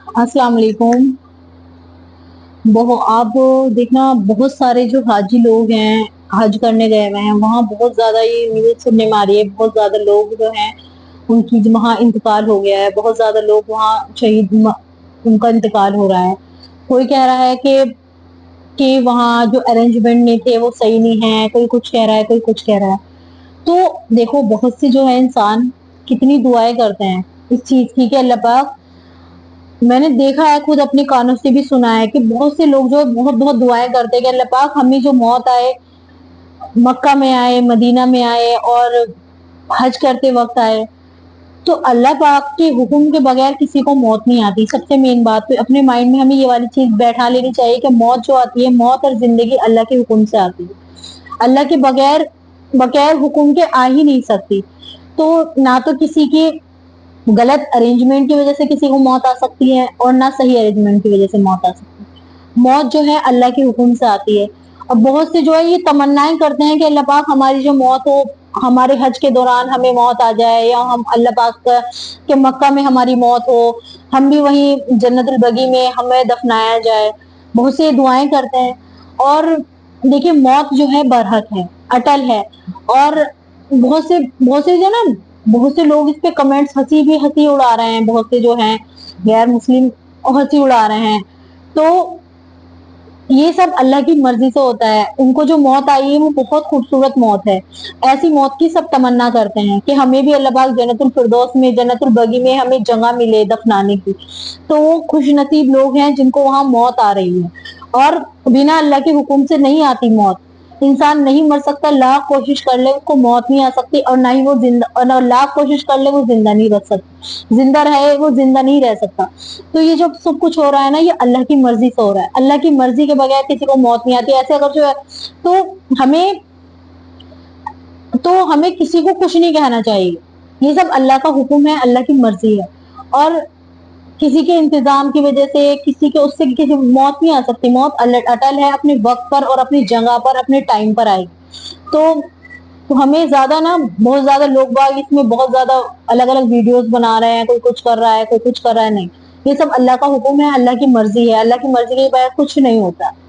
السلام علیکم۔ آپ دیکھنا بہت سارے جو حاجی لوگ ہیں حج کرنے گئے ہوئے ہیں، وہاں بہت زیادہ یہ نیوز سننے میں آ رہی ہے، بہت زیادہ لوگ جو ہیں ان کی وہاں انتقال ہو گیا ہے، بہت زیادہ لوگ وہاں شہید ان کا انتقال ہو رہا ہے۔ کوئی کہہ رہا ہے کہ وہاں جو ارینجمنٹ نہیں تھے وہ صحیح نہیں ہے، کوئی کچھ کہہ رہا ہے، کوئی کچھ کہہ رہا ہے۔ تو دیکھو بہت سے جو ہے انسان کتنی دعائیں کرتے ہیں اس چیز کی کہ اللہ پاک، میں نے دیکھا ہے خود اپنے کانوں سے بھی سنا ہے کہ بہت سے لوگ جو بہت بہت دعائیں کرتے ہیں کہ اللہ پاک ہمیں جو موت آئے، مکہ میں آئے، مدینہ میں آئے اور حج کرتے وقت آئے، تو اللہ پاک کے حکم کے بغیر کسی کو موت نہیں آتی۔ سب سے مین بات تو اپنے مائنڈ میں ہمیں یہ والی چیز بیٹھا لینی چاہیے کہ موت جو آتی ہے، موت اور زندگی اللہ کے حکم سے آتی ہے، اللہ کے بغیر حکم کے آ ہی نہیں سکتی۔ تو نہ تو کسی کی غلط ارینجمنٹ کی وجہ سے کسی کو موت آ سکتی ہے اور نہ صحیح ارینجمنٹ کی وجہ سے موت آ سکتی ہے۔ موت جو ہے اللہ کے حکم سے آتی ہے۔ اور بہت سے جو ہے یہ تمنائیں کرتے ہیں کہ اللہ پاک ہماری جو موت ہو، ہمارے حج کے دوران ہمیں موت آ جائے، یا ہم اللہ پاک کے مکہ میں ہماری موت ہو، ہم بھی وہیں جنت البقیع میں ہمیں دفنایا جائے۔ بہت سے دعائیں کرتے ہیں۔ اور دیکھیں موت جو ہے برحق ہے، اٹل ہے۔ اور بہت سے جو نا بہت سے لوگ اس پہ کمنٹس ہنسی اڑا رہے ہیں، بہت سے جو ہیں غیر مسلم ہنسی اڑا رہے ہیں۔ تو یہ سب اللہ کی مرضی سے ہوتا ہے۔ ان کو جو موت آئی ہے وہ بہت خوبصورت موت ہے، ایسی موت کی سب تمنا کرتے ہیں کہ ہمیں بھی اللہ پاک جنت الفردوس میں، جنت البقیع میں ہمیں جگہ ملے دفنانے کی۔ تو وہ خوش نصیب لوگ ہیں جن کو وہاں موت آ رہی ہے۔ اور بنا اللہ کے حکم سے نہیں آتی موت۔ انسان نہیں مر سکتا، لاکھ کوشش کر لے اس کو موت نہیں آ سکتی، اور نہ ہی وہ لاکھ کوشش کر لے وہ زندہ نہیں رہ سکتا، زندہ رہے وہ زندہ نہیں رہ سکتا۔ تو یہ جو سب کچھ ہو رہا ہے نا، یہ اللہ کی مرضی سے ہو رہا ہے۔ اللہ کی مرضی کے بغیر کسی کو موت نہیں آتی۔ ایسے اگر جو ہے تو ہمیں کسی کو کچھ نہیں کہنا چاہیے۔ یہ سب اللہ کا حکم ہے، اللہ کی مرضی ہے۔ اور کسی کے انتظام کی وجہ سے کسی کی موت نہیں آ سکتی۔ موت اٹل ہے، اپنے وقت پر اور اپنی جگہ پر اپنے ٹائم پر آئے گی۔ تو ہمیں زیادہ بہت زیادہ لوگ باگ اس میں بہت زیادہ الگ الگ ویڈیوز بنا رہے ہیں، کوئی کچھ کر رہا ہے، کوئی کچھ کر رہا ہے، نہیں، یہ سب اللہ کا حکم ہے، اللہ کی مرضی ہے۔ اللہ کی مرضی کے بغیر کچھ نہیں ہوتا۔